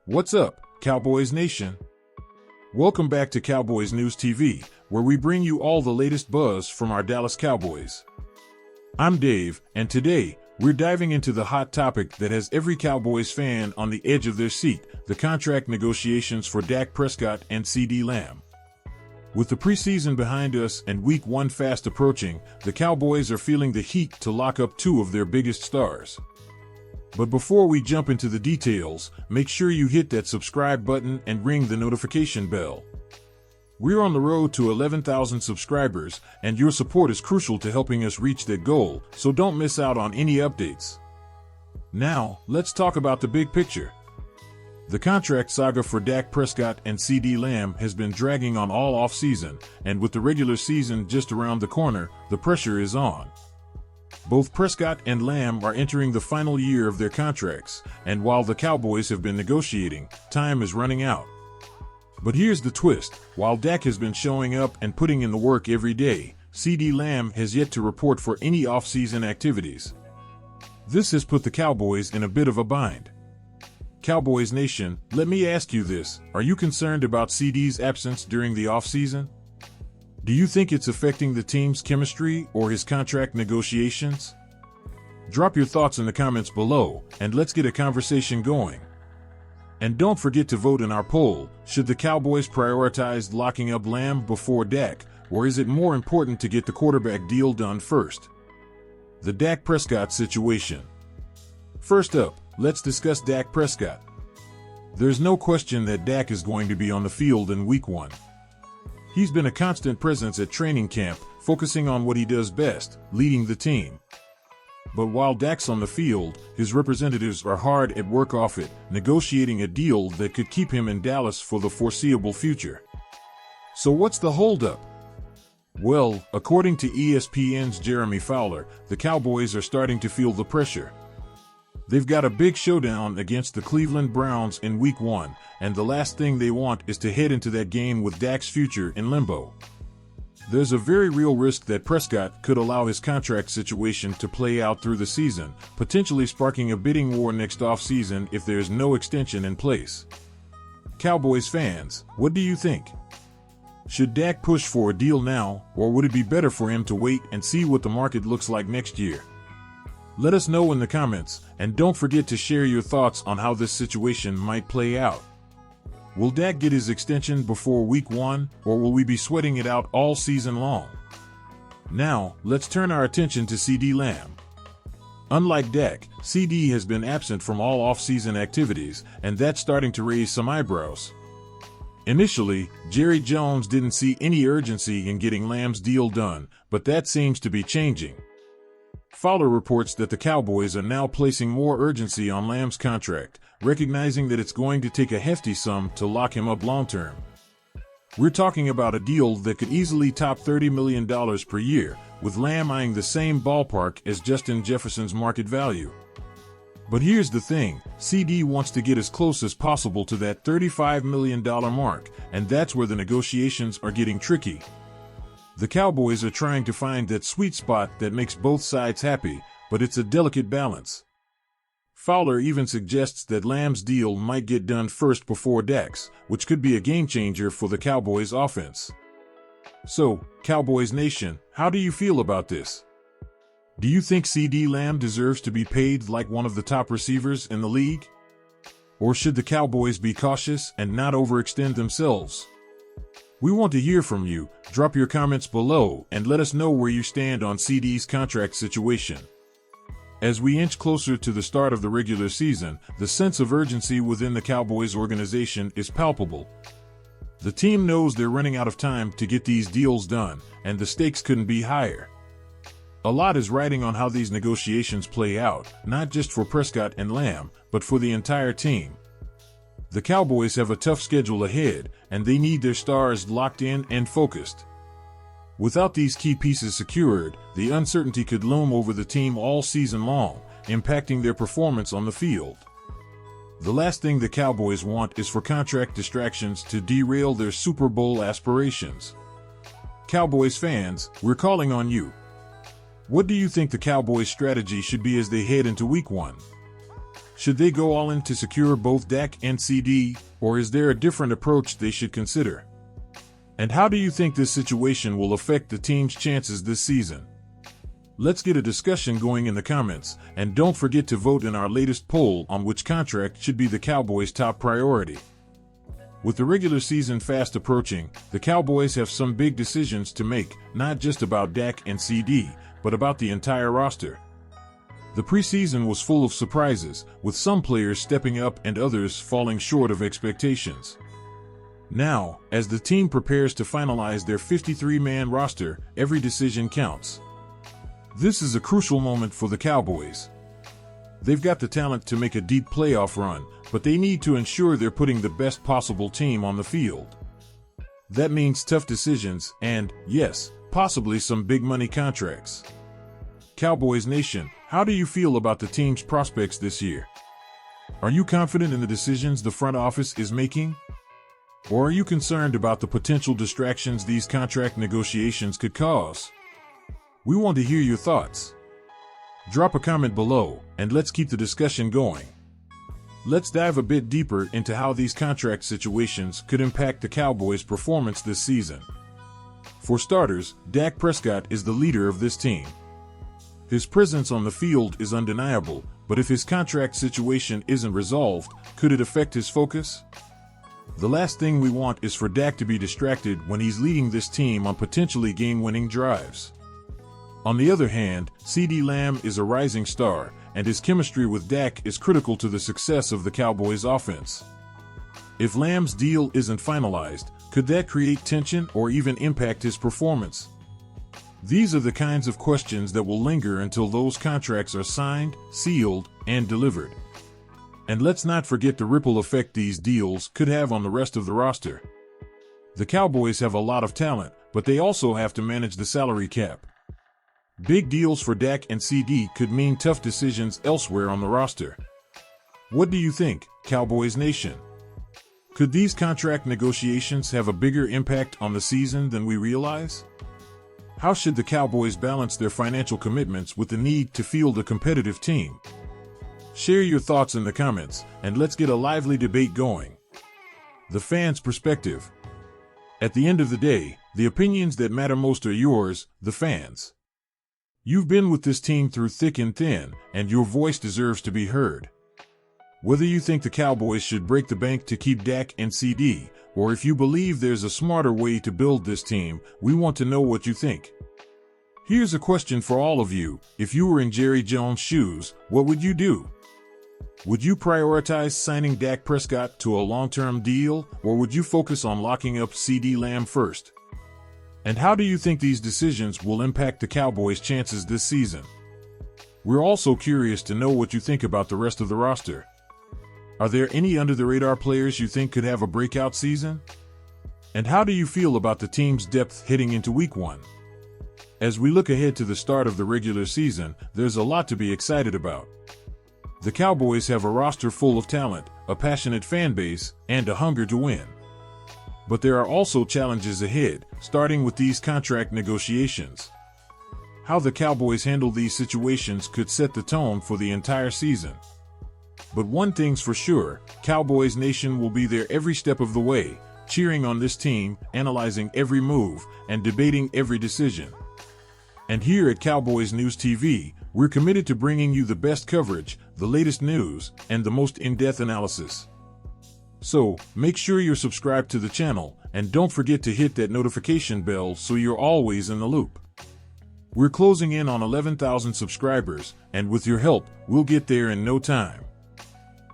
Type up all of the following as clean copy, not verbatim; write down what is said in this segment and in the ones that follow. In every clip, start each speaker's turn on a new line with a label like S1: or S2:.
S1: What's up, Cowboys Nation? Welcome back to Cowboys News TV, where we bring you all the latest buzz from our Dallas Cowboys. I'm Dave, and today, we're diving into the hot topic that has every Cowboys fan on the edge of their seat, the contract negotiations for Dak Prescott and CeeDee Lamb. With the preseason behind us and Week 1 fast approaching, the Cowboys are feeling the heat to lock up two of their biggest stars. But before we jump into the details, make sure you hit that subscribe button and ring the notification bell. We're on the road to 11,000 subscribers, and your support is crucial to helping us reach that goal, so don't miss out on any updates. Now, let's talk about the big picture. The contract saga for Dak Prescott and CeeDee Lamb has been dragging on all offseason, and with the regular season just around the corner, the pressure is on. Both Prescott and Lamb are entering the final year of their contracts, and while the Cowboys have been negotiating, time is running out. But here's the twist: while Dak has been showing up and putting in the work every day, CeeDee Lamb has yet to report for any off-season activities. This has put the Cowboys in a bit of a bind. Cowboys Nation, let me ask you this: are you concerned about CeeDee's absence during the off-season? Do you think it's affecting the team's chemistry or his contract negotiations? Drop your thoughts in the comments below, and let's get a conversation going. And don't forget to vote in our poll: should the Cowboys prioritize locking up Lamb before Dak, or is it more important to get the quarterback deal done first? The Dak Prescott situation. First up, let's discuss Dak Prescott. There's no question that Dak is going to be on the field in Week 1. He's been a constant presence at training camp, focusing on what he does best, leading the team. But while Dak's on the field, his representatives are hard at work off it, negotiating a deal that could keep him in Dallas for the foreseeable future. So what's the holdup? Well, according to ESPN's Jeremy Fowler, the Cowboys are starting to feel the pressure. They've got a big showdown against the Cleveland Browns in Week 1, and the last thing they want is to head into that game with Dak's future in limbo. There's a very real risk that Prescott could allow his contract situation to play out through the season, potentially sparking a bidding war next offseason if there's no extension in place. Cowboys fans, what do you think? Should Dak push for a deal now, or would it be better for him to wait and see what the market looks like next year? Let us know in the comments, and don't forget to share your thoughts on how this situation might play out. Will Dak get his extension before Week 1, or will we be sweating it out all season long? Now, let's turn our attention to CeeDee Lamb. Unlike Dak, CeeDee has been absent from all off-season activities, and that's starting to raise some eyebrows. Initially, Jerry Jones didn't see any urgency in getting Lamb's deal done, but that seems to be changing. Fowler reports that the Cowboys are now placing more urgency on Lamb's contract, recognizing that it's going to take a hefty sum to lock him up long-term. We're talking about a deal that could easily top $30 million per year, with Lamb eyeing the same ballpark as Justin Jefferson's market value. But here's the thing: CeeDee wants to get as close as possible to that $35 million mark, and that's where the negotiations are getting tricky. The Cowboys are trying to find that sweet spot that makes both sides happy, but it's a delicate balance. Fowler even suggests that Lamb's deal might get done first before Dak's, which could be a game-changer for the Cowboys' offense. So, Cowboys Nation, how do you feel about this? Do you think CeeDee Lamb deserves to be paid like one of the top receivers in the league? Or should the Cowboys be cautious and not overextend themselves? We want to hear from you. Drop your comments below and let us know where you stand on CeeDee's contract situation. As we inch closer to the start of the regular season, the sense of urgency within the Cowboys organization is palpable. The team knows they're running out of time to get these deals done, and the stakes couldn't be higher. A lot is riding on how these negotiations play out, not just for Prescott and Lamb, but for the entire team. The Cowboys have a tough schedule ahead, and they need their stars locked in and focused. Without these key pieces secured, the uncertainty could loom over the team all season long, impacting their performance on the field. The last thing the Cowboys want is for contract distractions to derail their Super Bowl aspirations. Cowboys fans, we're calling on you. What do you think the Cowboys' strategy should be as they head into Week 1? Should they go all in to secure both Dak and ceedee, or is there a different approach they should consider? And how do you think this situation will affect the team's chances this season? Let's get a discussion going in the comments, and don't forget to vote in our latest poll on which contract should be the Cowboys' top priority. With the regular season fast approaching, the Cowboys have some big decisions to make, not just about Dak and ceedee, but about the entire roster. The preseason was full of surprises, with some players stepping up and others falling short of expectations. Now, as the team prepares to finalize their 53-man roster, every decision counts. This is a crucial moment for the Cowboys. They've got the talent to make a deep playoff run, but they need to ensure they're putting the best possible team on the field. That means tough decisions and, yes, possibly some big money contracts. Cowboys Nation, how do you feel about the team's prospects this year? Are you confident in the decisions the front office is making? Or are you concerned about the potential distractions these contract negotiations could cause? We want to hear your thoughts. Drop a comment below, and let's keep the discussion going. Let's dive a bit deeper into how these contract situations could impact the Cowboys' performance this season. For starters, Dak Prescott is the leader of this team. His presence on the field is undeniable, but if his contract situation isn't resolved, could it affect his focus? The last thing we want is for Dak to be distracted when he's leading this team on potentially game-winning drives. On the other hand, CeeDee Lamb is a rising star, and his chemistry with Dak is critical to the success of the Cowboys' offense. If Lamb's deal isn't finalized, could that create tension or even impact his performance? These are the kinds of questions that will linger until those contracts are signed, sealed, and delivered. And let's not forget the ripple effect these deals could have on the rest of the roster. The Cowboys have a lot of talent, but they also have to manage the salary cap. Big deals for Dak and ceedee could mean tough decisions elsewhere on the roster. What do you think, Cowboys Nation? Could these contract negotiations have a bigger impact on the season than we realize? How should the Cowboys balance their financial commitments with the need to field a competitive team? Share your thoughts in the comments, and let's get a lively debate going. The fans' perspective. At the end of the day, the opinions that matter most are yours, the fans. You've been with this team through thick and thin, and your voice deserves to be heard. Whether you think the Cowboys should break the bank to keep Dak and ceedee, or if you believe there's a smarter way to build this team, we want to know what you think. Here's a question for all of you. If you were in Jerry Jones' shoes, what would you do? Would you prioritize signing Dak Prescott to a long-term deal, or would you focus on locking up CeeDee Lamb first? And how do you think these decisions will impact the Cowboys' chances this season? We're also curious to know what you think about the rest of the roster. Are there any under-the-radar players you think could have a breakout season? And how do you feel about the team's depth heading into Week 1? As we look ahead to the start of the regular season, there's a lot to be excited about. The Cowboys have a roster full of talent, a passionate fan base, and a hunger to win. But there are also challenges ahead, starting with these contract negotiations. How the Cowboys handle these situations could set the tone for the entire season. But one thing's for sure, Cowboys Nation will be there every step of the way, cheering on this team, analyzing every move, and debating every decision. And here at Cowboys News TV, we're committed to bringing you the best coverage, the latest news, and the most in-depth analysis. So, make sure you're subscribed to the channel, and don't forget to hit that notification bell so you're always in the loop. We're closing in on 11,000 subscribers, and with your help, we'll get there in no time.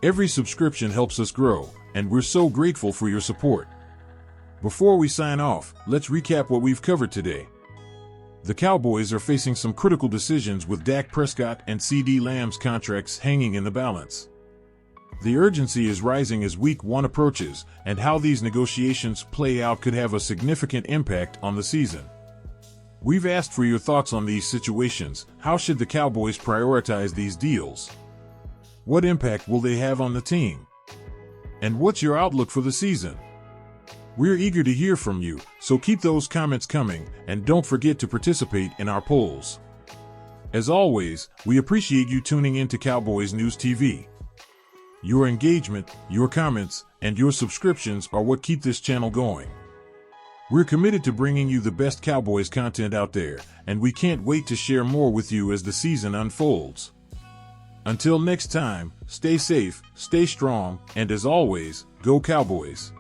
S1: Every subscription helps us grow, and we're so grateful for your support. Before we sign off, let's recap what we've covered today. The Cowboys are facing some critical decisions with Dak Prescott and CeeDee Lamb's contracts hanging in the balance. The urgency is rising as Week 1 approaches, and how these negotiations play out could have a significant impact on the season. We've asked for your thoughts on these situations. How should the Cowboys prioritize these deals? What impact will they have on the team? And what's your outlook for the season? We're eager to hear from you, so keep those comments coming, and don't forget to participate in our polls. As always, we appreciate you tuning in to Cowboys News TV. Your engagement, your comments, and your subscriptions are what keep this channel going. We're committed to bringing you the best Cowboys content out there, and we can't wait to share more with you as the season unfolds. Until next time, stay safe, stay strong, and as always, go Cowboys!